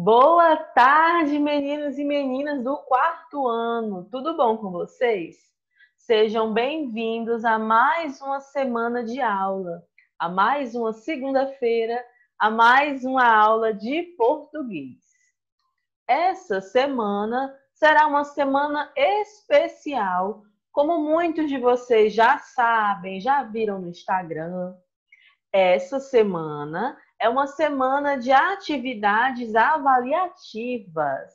Boa tarde, meninos e meninas do quarto ano. Tudo bom com vocês? Sejam bem-vindos a mais uma semana de aula, a mais uma segunda-feira, a mais uma aula de português. Essa semana será uma semana especial, como muitos de vocês já sabem, já viram no Instagram. Essa semana é uma semana de atividades avaliativas.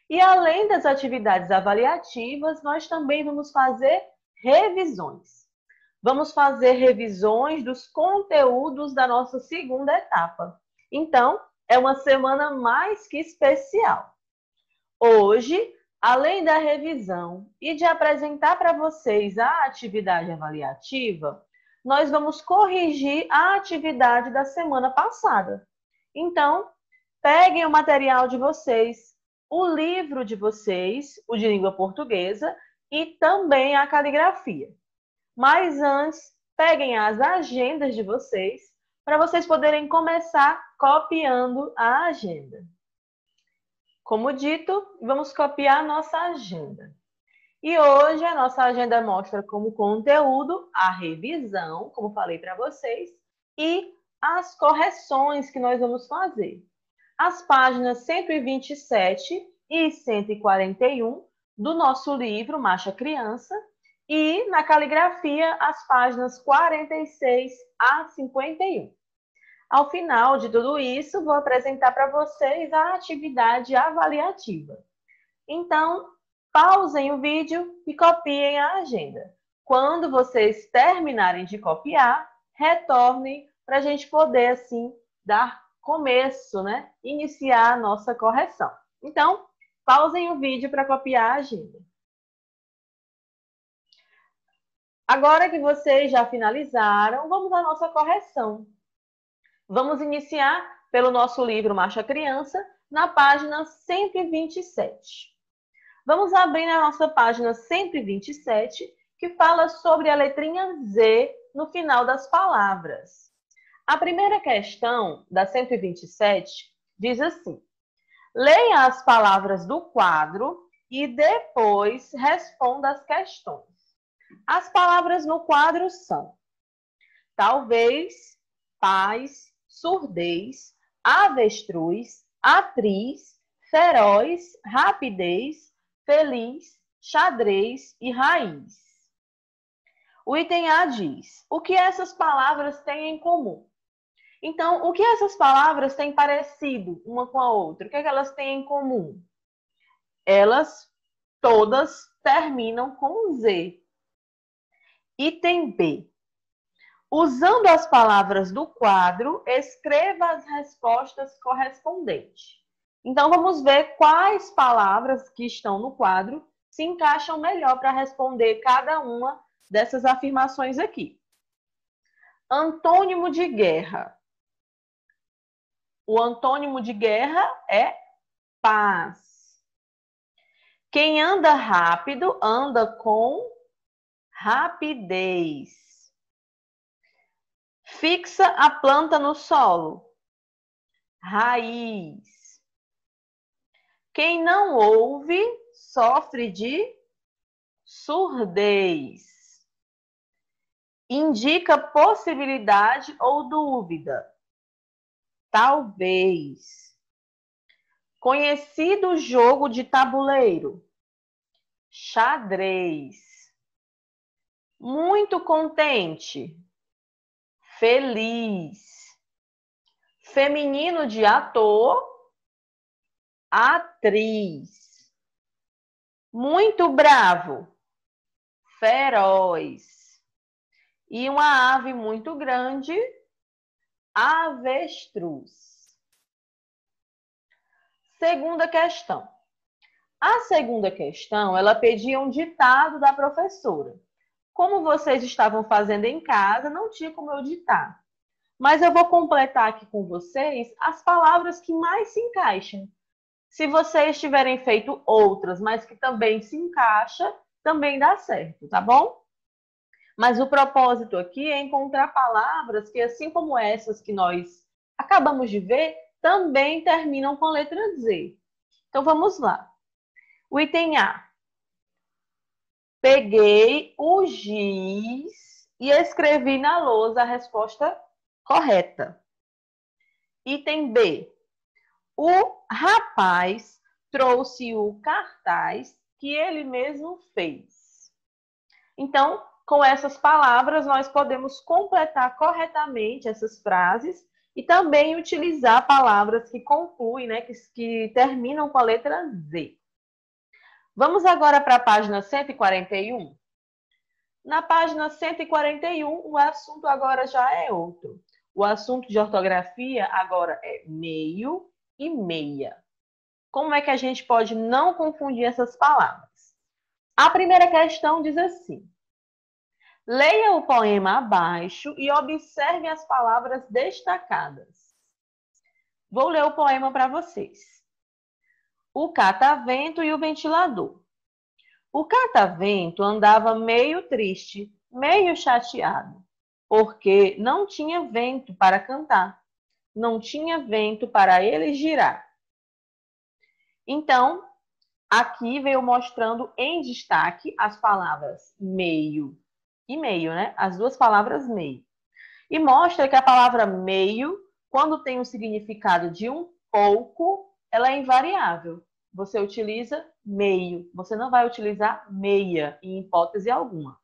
E além das atividades avaliativas, nós também vamos fazer revisões. Vamos fazer revisões dos conteúdos da nossa segunda etapa. Então, é uma semana mais que especial. Hoje, além da revisão e de apresentar para vocês a atividade avaliativa, nós vamos corrigir a atividade da semana passada. Então, peguem o material de vocês, o livro de vocês, o de língua portuguesa, e também a caligrafia. Mas antes, peguem as agendas de vocês, para vocês poderem começar copiando a agenda. Como dito, vamos copiar a nossa agenda. E hoje a nossa agenda mostra como conteúdo a revisão, como falei para vocês, e as correções que nós vamos fazer. As páginas 127 e 141 do nosso livro Marcha Criança e na caligrafia as páginas 46 a 51. Ao final de tudo isso, vou apresentar para vocês a atividade avaliativa. Então, pausem o vídeo e copiem a agenda. Quando vocês terminarem de copiar, retornem para a gente poder, assim, dar começo, né? Iniciar a nossa correção. Então, pausem o vídeo para copiar a agenda. Agora que vocês já finalizaram, vamos à nossa correção. Vamos iniciar pelo nosso livro Marcha Criança, na página 127. Vamos abrir na nossa página 127, que fala sobre a letrinha Z no final das palavras. A primeira questão da 127 diz assim: leia as palavras do quadro e depois responda as questões. As palavras no quadro são talvez, paz, surdez, avestruz, atriz, feroz, rapidez, feliz, xadrez e raiz. O item A diz: o que essas palavras têm em comum? Então, o que essas palavras têm parecido uma com a outra? O que é que elas têm em comum? Elas todas terminam com Z. Item B: usando as palavras do quadro, escreva as respostas correspondentes. Então, vamos ver quais palavras que estão no quadro se encaixam melhor para responder cada uma dessas afirmações aqui. Antônimo de guerra. O antônimo de guerra é paz. Quem anda rápido, anda com rapidez. Fixa a planta no solo. Raiz. Quem não ouve, sofre de surdez. Indica possibilidade ou dúvida. Talvez. Conhecido jogo de tabuleiro. Xadrez. Muito contente. Feliz. Feminino de ator. Atriz. Muito bravo. Feroz. E uma ave muito grande. Avestruz. Segunda questão. A segunda questão, ela pedia um ditado da professora. Como vocês estavam fazendo em casa, não tinha como eu ditar. Mas eu vou completar aqui com vocês as palavras que mais se encaixam. Se vocês tiverem feito outras, mas que também se encaixa, também dá certo, tá bom? Mas o propósito aqui é encontrar palavras que, assim como essas que nós acabamos de ver, também terminam com a letra Z. Então, vamos lá. O item A. Peguei o giz e escrevi na lousa a resposta correta. Item B. O rapaz trouxe o cartaz que ele mesmo fez. Então, com essas palavras, nós podemos completar corretamente essas frases e também utilizar palavras que concluem, né, que terminam com a letra Z. Vamos agora para a página 141. Na página 141, o assunto agora já é outro. O assunto de ortografia agora é meio e meia. Como é que a gente pode não confundir essas palavras? A primeira questão diz assim: leia o poema abaixo e observe as palavras destacadas. Vou ler o poema para vocês. O catavento e o ventilador. O catavento andava meio triste, meio chateado, porque não tinha vento para cantar, não tinha vento para ele girar. Então, aqui veio mostrando em destaque as palavras meio e meio, né? As duas palavras meio. E mostra que a palavra meio, quando tem o significado de um pouco, ela é invariável. Você utiliza meio, você não vai utilizar meia em hipótese alguma.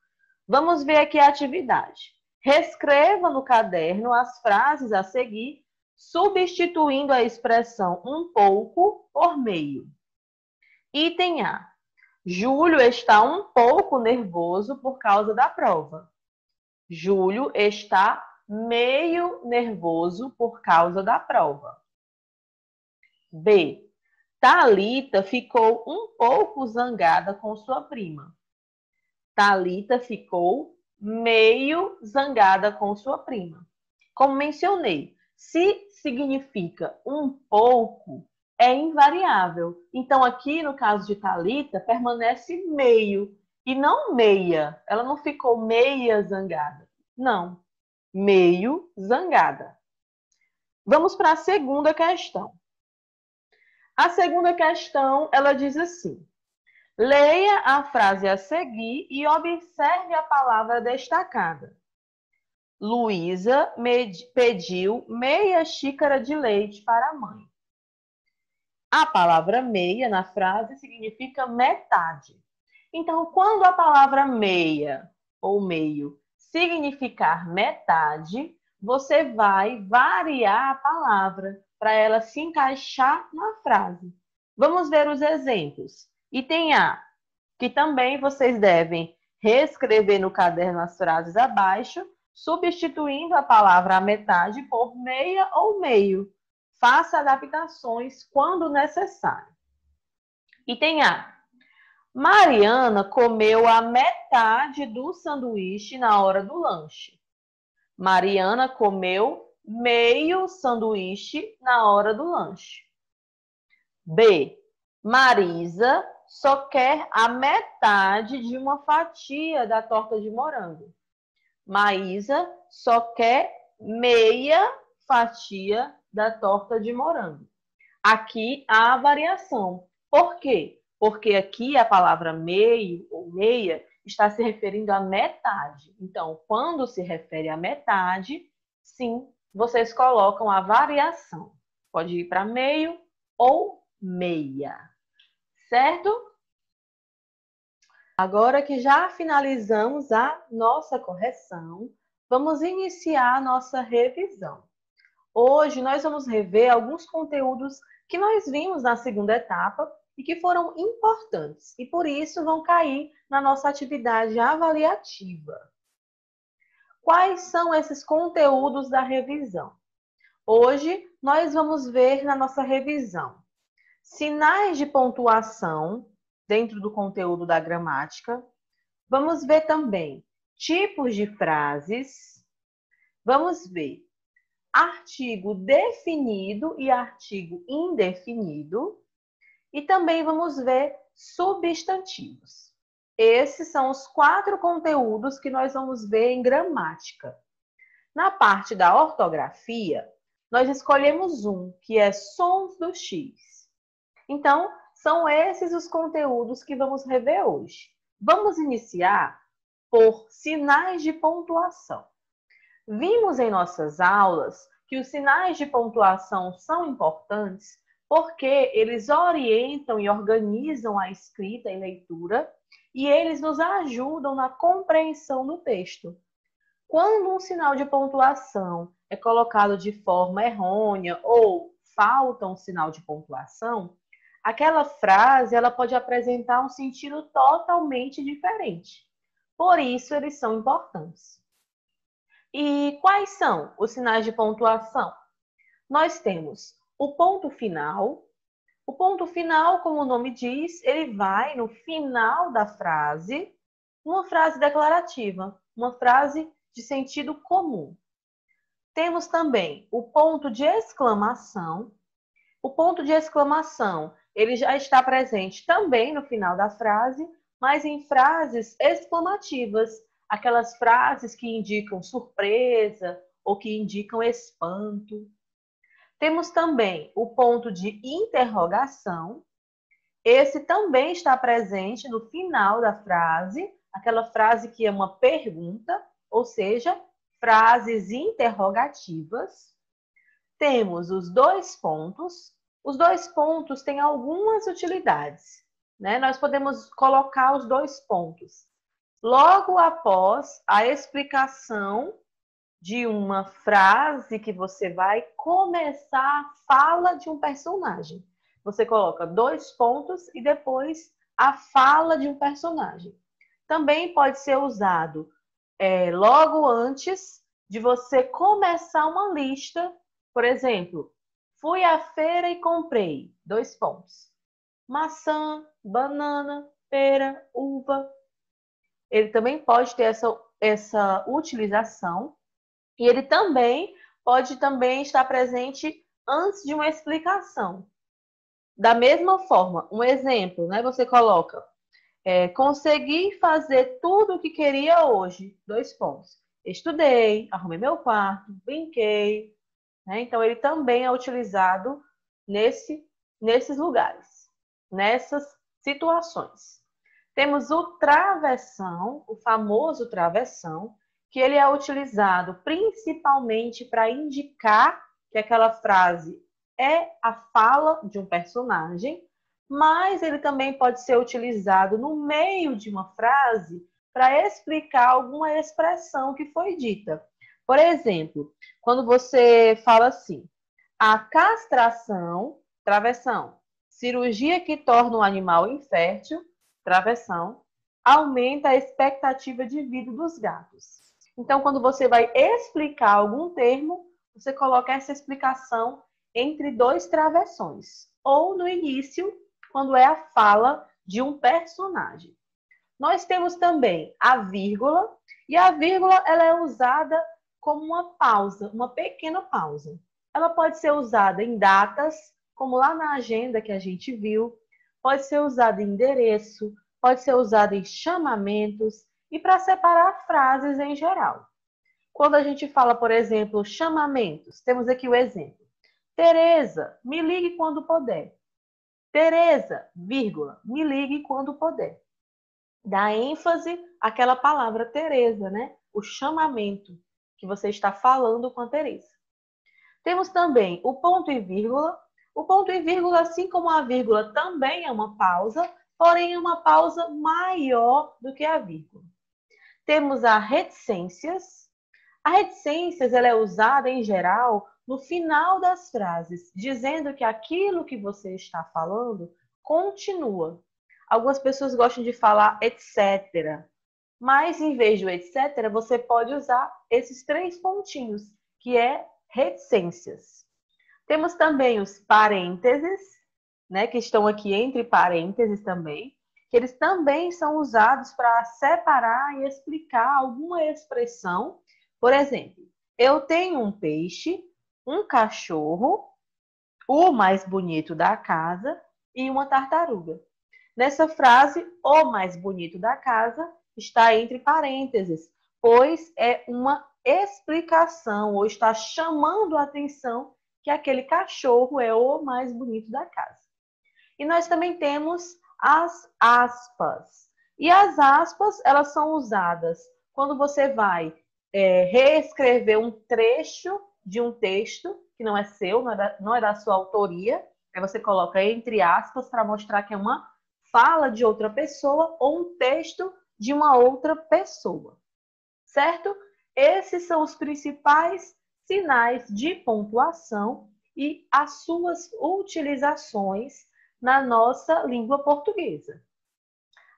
Vamos ver aqui a atividade. Reescreva no caderno as frases a seguir, substituindo a expressão um pouco por meio. Item A. Júlio está um pouco nervoso por causa da prova. Júlio está meio nervoso por causa da prova. B. Thalita ficou um pouco zangada com sua prima. Thalita ficou meio zangada com sua prima. Como mencionei, se significa um pouco, é invariável. Então, aqui no caso de Thalita, permanece meio e não meia. Ela não ficou meia zangada. Não, meio zangada. Vamos para a segunda questão. A segunda questão, ela diz assim: leia a frase a seguir e observe a palavra destacada. Luísa pediu meia xícara de leite para a mãe. A palavra meia na frase significa metade. Então, quando a palavra meia ou meio significar metade, você vai variar a palavra para ela se encaixar na frase. Vamos ver os exemplos. Item A, que também vocês devem reescrever no caderno as frases abaixo, substituindo a palavra a metade por meia ou meio. Faça adaptações quando necessário. Item A. Mariana comeu a metade do sanduíche na hora do lanche. Mariana comeu meio sanduíche na hora do lanche. B. Marisa só quer a metade de uma fatia da torta de morango. Maísa só quer meia fatia da torta de morango. Aqui há variação. Por quê? Porque aqui a palavra meio ou meia está se referindo à metade. Então, quando se refere à metade, sim, vocês colocam a variação. Pode ir para meio ou meia. Certo? Agora que já finalizamos a nossa correção, vamos iniciar a nossa revisão. Hoje nós vamos rever alguns conteúdos que nós vimos na segunda etapa e que foram importantes e por isso vão cair na nossa atividade avaliativa. Quais são esses conteúdos da revisão? Hoje nós vamos ver na nossa revisão sinais de pontuação dentro do conteúdo da gramática. Vamos ver também tipos de frases. Vamos ver artigo definido e artigo indefinido. E também vamos ver substantivos. Esses são os 4 conteúdos que nós vamos ver em gramática. Na parte da ortografia, nós escolhemos um, que é sons do X. Então, são esses os conteúdos que vamos rever hoje. Vamos iniciar por sinais de pontuação. Vimos em nossas aulas que os sinais de pontuação são importantes porque eles orientam e organizam a escrita e leitura e eles nos ajudam na compreensão do texto. Quando um sinal de pontuação é colocado de forma errônea ou falta um sinal de pontuação, aquela frase ela pode apresentar um sentido totalmente diferente. Por isso, eles são importantes. E quais são os sinais de pontuação? Nós temos o ponto final. O ponto final, como o nome diz, ele vai no final da frase, uma frase declarativa, uma frase de sentido comum. Temos também o ponto de exclamação. O ponto de exclamação, ele já está presente também no final da frase, mas em frases exclamativas, aquelas frases que indicam surpresa ou que indicam espanto. Temos também o ponto de interrogação. Esse também está presente no final da frase, aquela frase que é uma pergunta, ou seja, frases interrogativas. Temos os dois pontos. Os dois pontos têm algumas utilidades, né? Nós podemos colocar os dois pontos logo após a explicação de uma frase que você vai começar a fala de um personagem. Você coloca dois pontos e depois a fala de um personagem. Também pode ser usado logo antes de você começar uma lista. Por exemplo, fui à feira e comprei, dois pontos. Maçã, banana, pera, uva. Ele também pode ter essa utilização. E ele também pode estar presente antes de uma explicação. Da mesma forma, um exemplo, né? Você coloca, consegui fazer tudo o que queria hoje, dois pontos. Estudei, arrumei meu quarto, brinquei. Né? Então, ele também é utilizado nesses lugares, nessas situações. Temos o travessão, o famoso travessão, que ele é utilizado principalmente para indicar que aquela frase é a fala de um personagem, mas ele também pode ser utilizado no meio de uma frase para explicar alguma expressão que foi dita. Por exemplo, quando você fala assim, a castração, travessão, cirurgia que torna o animal infértil, travessão, aumenta a expectativa de vida dos gatos. Então, quando você vai explicar algum termo, você coloca essa explicação entre dois travessões, ou no início, quando é a fala de um personagem. Nós temos também a vírgula, e a vírgula ela é usada como uma pausa, uma pequena pausa. Ela pode ser usada em datas, como lá na agenda que a gente viu, pode ser usada em endereço, pode ser usada em chamamentos e para separar frases em geral. Quando a gente fala, por exemplo, chamamentos, temos aqui o exemplo. Tereza, me ligue quando puder. Tereza, vírgula, me ligue quando puder. Dá ênfase àquela palavra Tereza, né? O chamamento que você está falando com a Tereza. Temos também o ponto e vírgula. O ponto e vírgula, assim como a vírgula, também é uma pausa, porém é uma pausa maior do que a vírgula. Temos a reticências. A reticências ela é usada, em geral, no final das frases, dizendo que aquilo que você está falando continua. Algumas pessoas gostam de falar etc. Mas, em vez do etc., você pode usar esses três pontinhos, que é reticências. Temos também os parênteses, né, que estão aqui entre parênteses também, que eles também são usados para separar e explicar alguma expressão. Por exemplo, eu tenho um peixe, um cachorro, o mais bonito da casa e uma tartaruga. Nessa frase, o mais bonito da casa está entre parênteses, pois é uma explicação ou está chamando a atenção que aquele cachorro é o mais bonito da casa. E nós também temos as aspas. E as aspas, elas são usadas quando você vai reescrever um trecho de um texto que não é seu, não é da sua autoria. Aí você coloca entre aspas para mostrar que é uma fala de outra pessoa ou um texto de uma outra pessoa, certo? Esses são os principais sinais de pontuação e as suas utilizações na nossa língua portuguesa.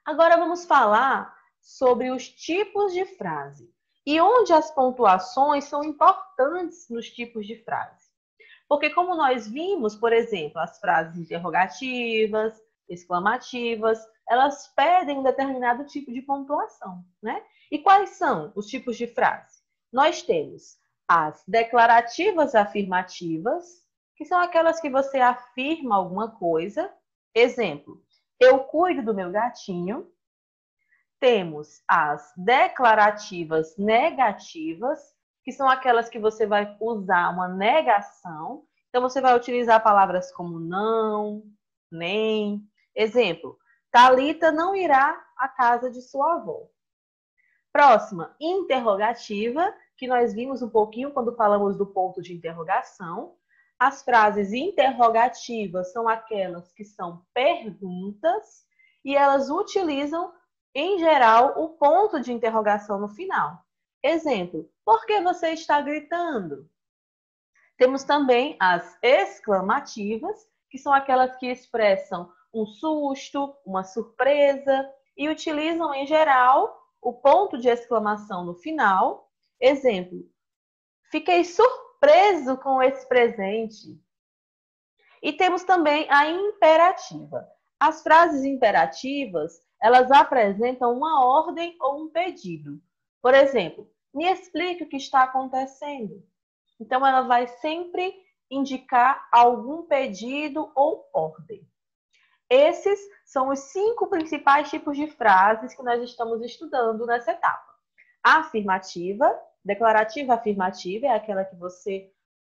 Agora vamos falar sobre os tipos de frase e onde as pontuações são importantes nos tipos de frase. Porque como nós vimos, por exemplo, as frases interrogativas, exclamativas, elas pedem um determinado tipo de pontuação, né? E quais são os tipos de frase? Nós temos as declarativas afirmativas, que são aquelas que você afirma alguma coisa. Exemplo, eu cuido do meu gatinho. Temos as declarativas negativas, que são aquelas que você vai usar uma negação. Então, você vai utilizar palavras como não, nem. Exemplo, Thalita não irá à casa de sua avó. Próxima, interrogativa, que nós vimos um pouquinho quando falamos do ponto de interrogação. As frases interrogativas são aquelas que são perguntas e elas utilizam, em geral, o ponto de interrogação no final. Exemplo, por que você está gritando? Temos também as exclamativas, que são aquelas que expressam um susto, uma surpresa e utilizam, em geral, o ponto de exclamação no final. Exemplo, fiquei surpreso com esse presente. E temos também a imperativa. As frases imperativas, elas apresentam uma ordem ou um pedido. Por exemplo, me explique o que está acontecendo. Então, ela vai sempre indicar algum pedido ou ordem. Esses são os 5 principais tipos de frases que nós estamos estudando nessa etapa. A afirmativa, declarativa afirmativa, é aquela que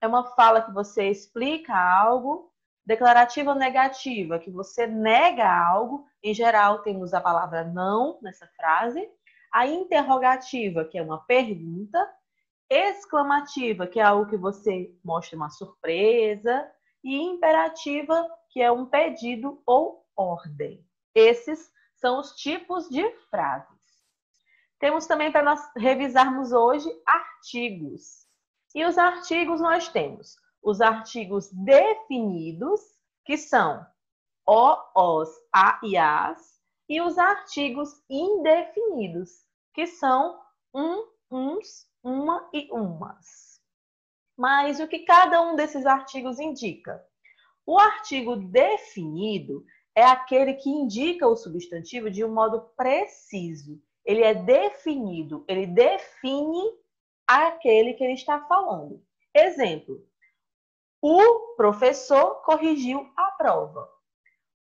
é uma fala que você explica algo. Declarativa negativa, que você nega algo. Em geral, temos a palavra não nessa frase. A interrogativa, que é uma pergunta. Exclamativa, que é algo que você mostra uma surpresa. E imperativa, que é um pedido ou ordem. Esses são os tipos de frases. Temos também para nós revisarmos hoje artigos. E os artigos nós temos os artigos definidos, que são o, os, a e as, e os artigos indefinidos, que são uns, uma e umas. Mas o que cada um desses artigos indica? O artigo definido é aquele que indica o substantivo de um modo preciso. Ele é definido, ele define aquele que ele está falando. Exemplo, o professor corrigiu a prova.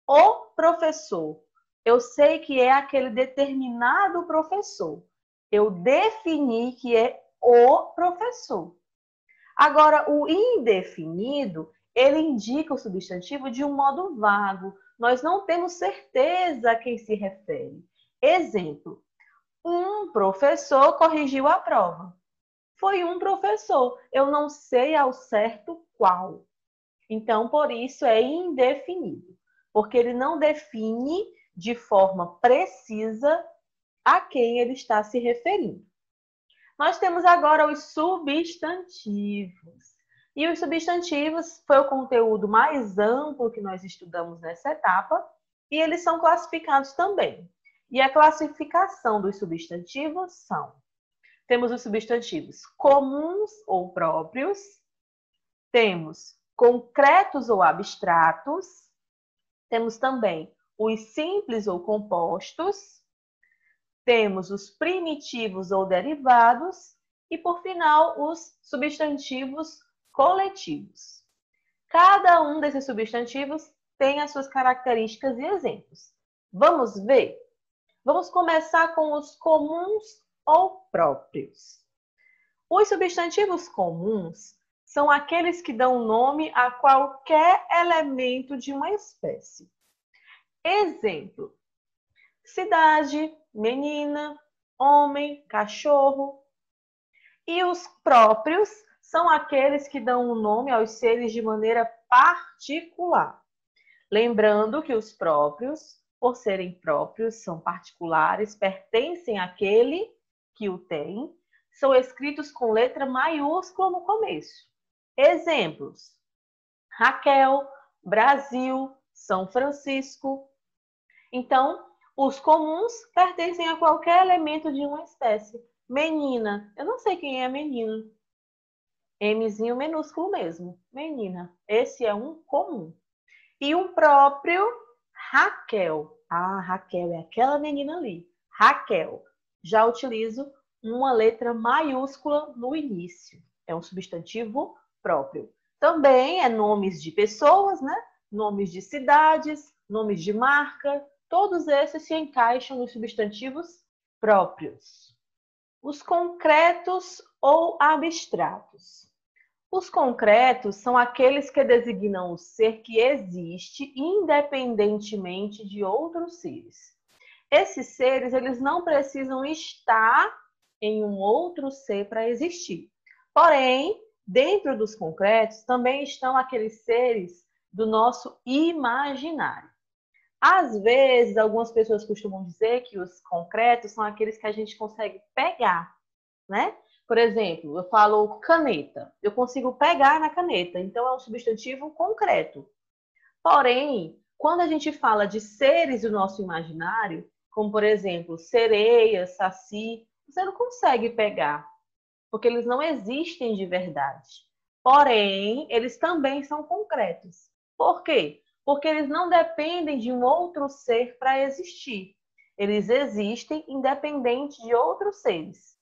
O professor, eu sei que é aquele determinado professor. Eu defini que é o professor. Agora, o indefinido, ele indica o substantivo de um modo vago. Nós não temos certeza a quem se refere. Exemplo, um professor corrigiu a prova. Foi um professor, eu não sei ao certo qual. Então, por isso é indefinido, porque ele não define de forma precisa a quem ele está se referindo. Nós temos agora os substantivos. E os substantivos foi o conteúdo mais amplo que nós estudamos nessa etapa, e eles são classificados também. E a classificação dos substantivos temos os substantivos comuns ou próprios, temos concretos ou abstratos, temos também os simples ou compostos, temos os primitivos ou derivados e, por final, os substantivos coletivos. Cada um desses substantivos tem as suas características e exemplos. Vamos ver? Vamos começar com os comuns ou próprios. Os substantivos comuns são aqueles que dão nome a qualquer elemento de uma espécie. Exemplo: cidade, menina, homem, cachorro. E os próprios são aqueles que dão o nome aos seres de maneira particular. Lembrando que os próprios, por serem próprios, são particulares, pertencem àquele que o tem, são escritos com letra maiúscula no começo. Exemplos: Raquel, Brasil, São Francisco. Então, os comuns pertencem a qualquer elemento de uma espécie. Menina, eu não sei quem é menina. Mzinho minúsculo mesmo, menina. Esse é um comum. E um próprio, Raquel. Ah, Raquel é aquela menina ali. Raquel. Já utilizo uma letra maiúscula no início. É um substantivo próprio. Também é nomes de pessoas, né? Nomes de cidades, nomes de marca. Todos esses se encaixam nos substantivos próprios. Os concretos ou abstratos. Os concretos são aqueles que designam o ser que existe independentemente de outros seres. Esses seres, eles não precisam estar em um outro ser para existir. Porém, dentro dos concretos também estão aqueles seres do nosso imaginário. Às vezes, algumas pessoas costumam dizer que os concretos são aqueles que a gente consegue pegar, né? Por exemplo, eu falo caneta. Eu consigo pegar na caneta, então é um substantivo concreto. Porém, quando a gente fala de seres do nosso imaginário, como por exemplo, sereia, saci, você não consegue pegar, porque eles não existem de verdade. Porém, eles também são concretos. Por quê? Porque eles não dependem de um outro ser para existir. Eles existem independente de outros seres.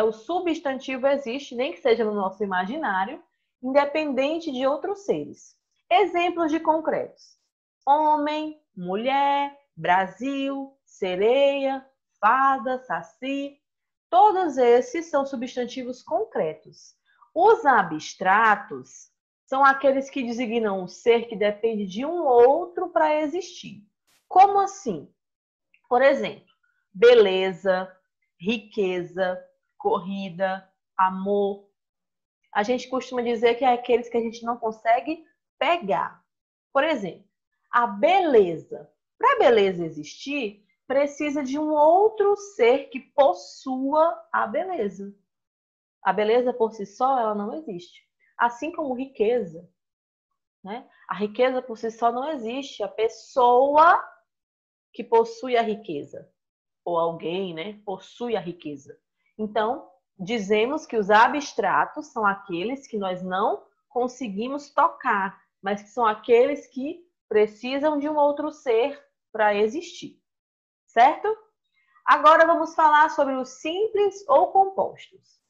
O substantivo existe, nem que seja no nosso imaginário, independente de outros seres. Exemplos de concretos: homem, mulher, Brasil, sereia, fada, saci. Todos esses são substantivos concretos. Os abstratos são aqueles que designam um ser que depende de um outro para existir. Como assim? Por exemplo, beleza, riqueza, corrida, amor. A gente costuma dizer que é aqueles que a gente não consegue pegar. Por exemplo, a beleza. Para a beleza existir, precisa de um outro ser que possua a beleza. A beleza por si só, ela não existe. Assim como riqueza, né? A riqueza por si só não existe. A pessoa que possui a riqueza, ou alguém, né, possui a riqueza. Então, dizemos que os abstratos são aqueles que nós não conseguimos tocar, mas que são aqueles que precisam de um outro ser para existir, certo? Agora vamos falar sobre os simples ou compostos.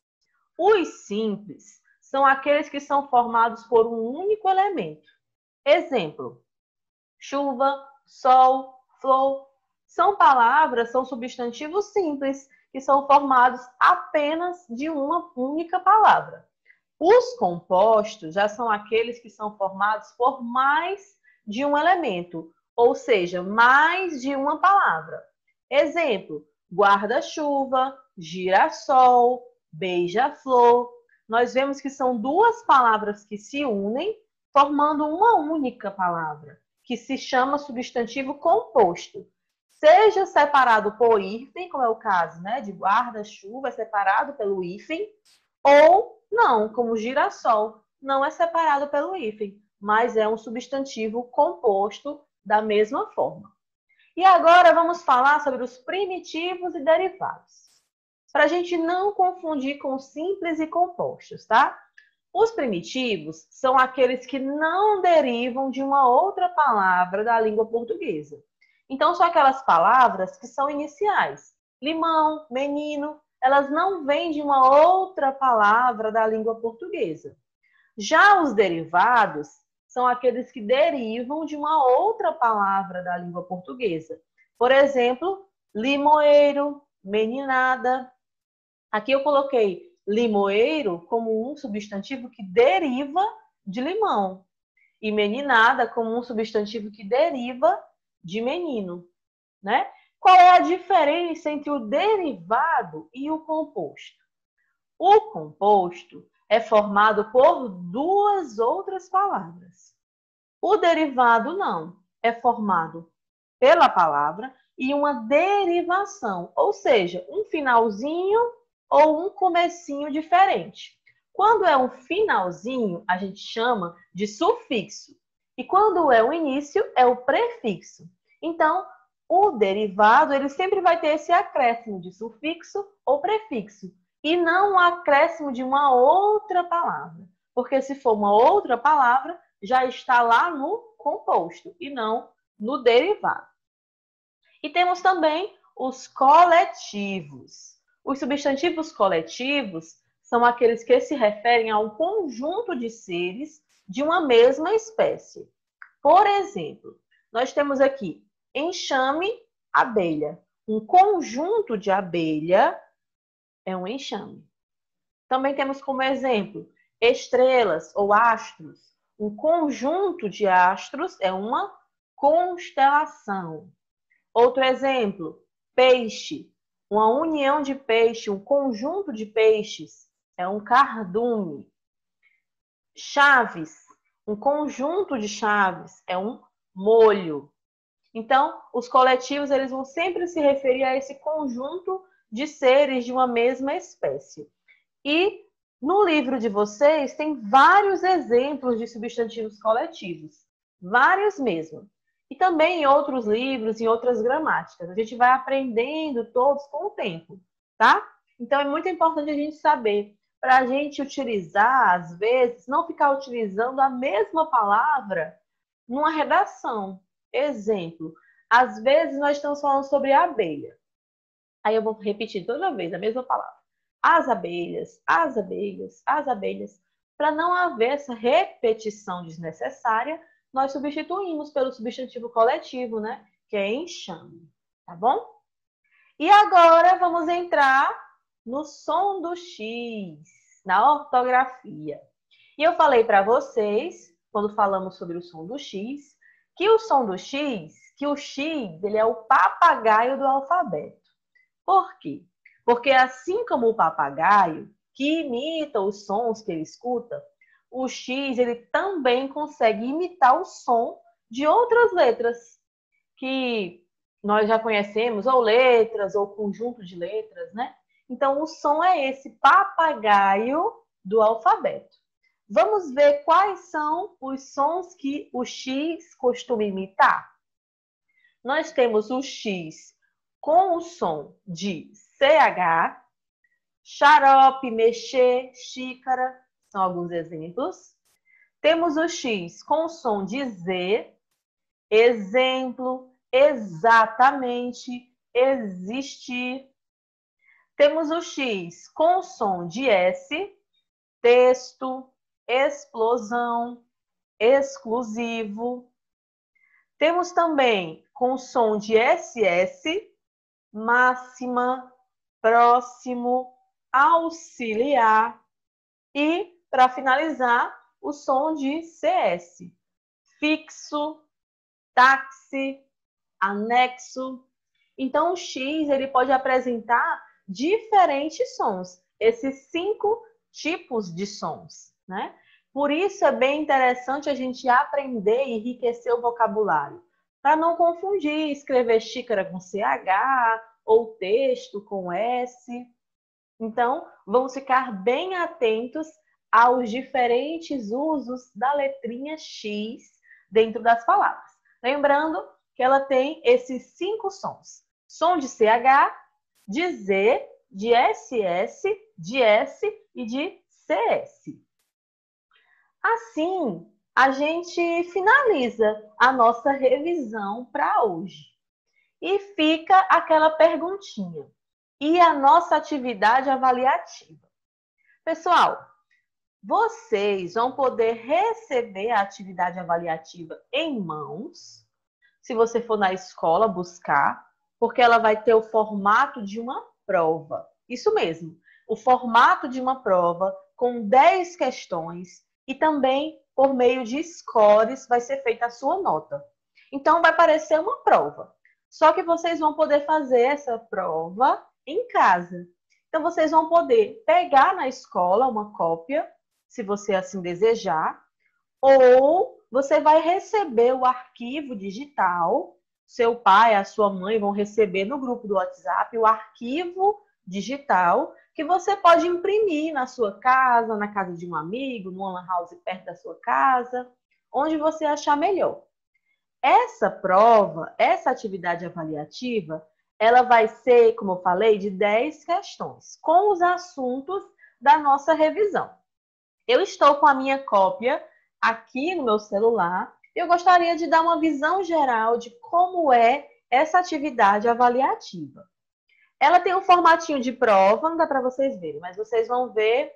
Os simples são aqueles que são formados por um único elemento. Exemplo: chuva, sol, flor. São palavras, são substantivos simples, que são formados apenas de uma única palavra. Os compostos já são aqueles que são formados por mais de um elemento, ou seja, mais de uma palavra. Exemplo: guarda-chuva, girassol, beija-flor. Nós vemos que são duas palavras que se unem, formando uma única palavra, que se chama substantivo composto. Seja separado por hífen, como é o caso, né, de guarda-chuva, é separado pelo hífen, ou não, como girassol, não é separado pelo hífen, mas é um substantivo composto da mesma forma. E agora vamos falar sobre os primitivos e derivados, para a gente não confundir com simples e compostos, tá? Os primitivos são aqueles que não derivam de uma outra palavra da língua portuguesa. Então, são aquelas palavras que são iniciais. Limão, menino, elas não vêm de uma outra palavra da língua portuguesa. Já os derivados são aqueles que derivam de uma outra palavra da língua portuguesa. Por exemplo, limoeiro, meninada. Aqui eu coloquei limoeiro como um substantivo que deriva de limão. E meninada como um substantivo que deriva de menino, né? Qual é a diferença entre o derivado e o composto? O composto é formado por duas outras palavras. O derivado não, é formado pela palavra e uma derivação, ou seja, um finalzinho ou um comecinho diferente. Quando é um finalzinho, a gente chama de sufixo. E quando é o início, é o prefixo. Então, o derivado, ele sempre vai ter esse acréscimo de sufixo ou prefixo. E não o acréscimo de uma outra palavra. Porque se for uma outra palavra, já está lá no composto e não no derivado. E temos também os coletivos. Os substantivos coletivos são aqueles que se referem a um conjunto de seres de uma mesma espécie. Por exemplo, nós temos aqui enxame, abelha. Um conjunto de abelha é um enxame. Também temos como exemplo estrelas ou astros. Um conjunto de astros é uma constelação. Outro exemplo, peixe. Uma união de peixe, um conjunto de peixes é um cardume. Chaves. Um conjunto de chaves é um molho. Então, os coletivos eles vão sempre se referir a esse conjunto de seres de uma mesma espécie. E no livro de vocês tem vários exemplos de substantivos coletivos. Vários mesmo. E também em outros livros, em outras gramáticas. A gente vai aprendendo todos com o tempo, tá? Então é muito importante a gente saber, para a gente utilizar, às vezes, não ficar utilizando a mesma palavra numa redação. Exemplo, às vezes nós estamos falando sobre abelha. Aí eu vou repetir toda vez a mesma palavra. As abelhas, as abelhas, as abelhas. Para não haver essa repetição desnecessária, nós substituímos pelo substantivo coletivo, né? Que é enxame, tá bom? E agora vamos entrar no som do X, na ortografia. E eu falei para vocês, quando falamos sobre o som do X, que o som do X, que o X, ele é o papagaio do alfabeto. Por quê? Porque assim como o papagaio, que imita os sons que ele escuta, o X ele também consegue imitar o som de outras letras que nós já conhecemos, ou letras, ou conjunto de letras, né? Então, o som é esse papagaio do alfabeto. Vamos ver quais são os sons que o X costuma imitar? Nós temos o X com o som de CH, xarope, mexer, xícara, são alguns exemplos. Temos o X com o som de Z, exemplo, exatamente, existir. Temos o X com o som de S, texto, explosão, exclusivo. Temos também com o som de SS, máxima, próximo, auxiliar. E, para finalizar, o som de CS, fixo, táxi, anexo. Então, o X ele pode apresentar diferentes sons, esses 5 tipos de sons, né? Por isso é bem interessante a gente aprender e enriquecer o vocabulário, para não confundir, escrever xícara com CH ou texto com S. Então, vamos ficar bem atentos aos diferentes usos da letrinha X dentro das palavras. Lembrando que ela tem esses 5 sons. Som de CH, de Z, de SS, de S e de CS. Assim, a gente finaliza a nossa revisão para hoje. E fica aquela perguntinha. E a nossa atividade avaliativa? Pessoal, vocês vão poder receber a atividade avaliativa em mãos, se você for na escola buscar, porque ela vai ter o formato de uma prova. Isso mesmo. o formato de uma prova com 10 questões e também por meio de scores vai ser feita a sua nota. Então vai parecer uma prova. Só que vocês vão poder fazer essa prova em casa. Então vocês vão poder pegar na escola uma cópia, se você assim desejar, ou você vai receber o arquivo digital. Seu pai, a sua mãe vão receber no grupo do WhatsApp o arquivo digital que você pode imprimir na sua casa, na casa de um amigo, numa lan house perto da sua casa, onde você achar melhor. Essa prova, essa atividade avaliativa, ela vai ser, como eu falei, de 10 questões, com os assuntos da nossa revisão. Eu estou com a minha cópia aqui no meu celular. Eu gostaria de dar uma visão geral de como é essa atividade avaliativa. Ela tem um formatinho de prova, não dá para vocês verem, mas vocês vão ver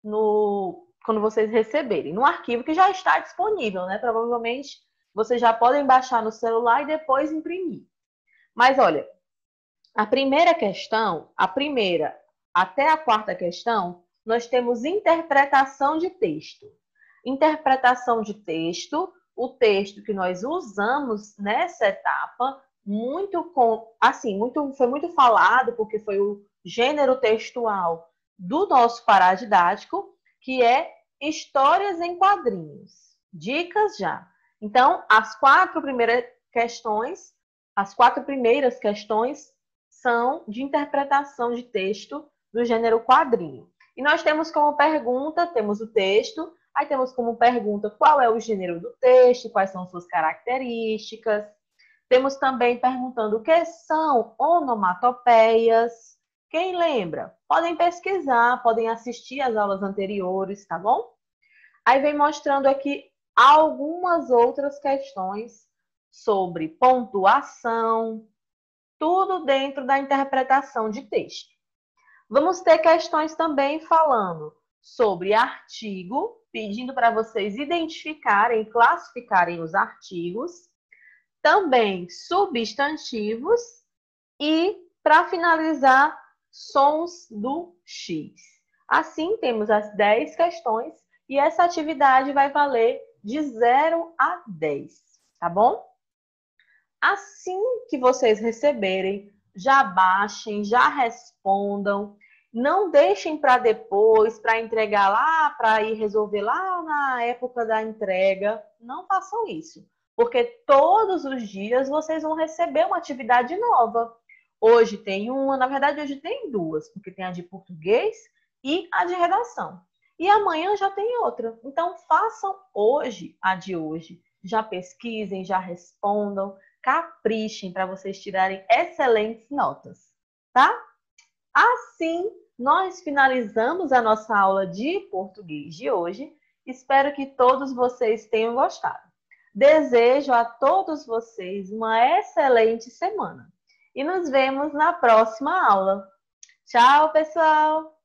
quando vocês receberem, no arquivo que já está disponível, né? Provavelmente vocês já podem baixar no celular e depois imprimir. Mas olha, a primeira questão, a primeira até a quarta questão, nós temos interpretação de texto. Interpretação de texto, o texto que nós usamos nessa etapa, foi muito falado, porque foi o gênero textual do nosso paradidático, que é histórias em quadrinhos. Dicas já. Então, as quatro primeiras questões são de interpretação de texto do gênero quadrinho. E nós temos como pergunta, temos o texto, aí temos como pergunta qual é o gênero do texto, quais são suas características. Temos também perguntando o que são onomatopeias. Quem lembra? Podem pesquisar, podem assistir às aulas anteriores, tá bom? Aí vem mostrando aqui algumas outras questões sobre pontuação, tudo dentro da interpretação de texto. Vamos ter questões também falando sobre artigo, pedindo para vocês identificarem, classificarem os artigos, também substantivos e, para finalizar, sons do X. Assim, temos as 10 questões e essa atividade vai valer de 0 a 10, tá bom? Assim que vocês receberem, já baixem, já respondam. Não deixem para depois, para entregar lá, para ir resolver lá na época da entrega. Não façam isso, porque todos os dias vocês vão receber uma atividade nova. Hoje tem uma, na verdade hoje tem duas, porque tem a de português e a de redação. E amanhã já tem outra. Então façam hoje a de hoje. Já pesquisem, já respondam. Caprichem para vocês tirarem excelentes notas, tá? Assim, nós finalizamos a nossa aula de português de hoje. Espero que todos vocês tenham gostado. Desejo a todos vocês uma excelente semana. E nos vemos na próxima aula. Tchau, pessoal!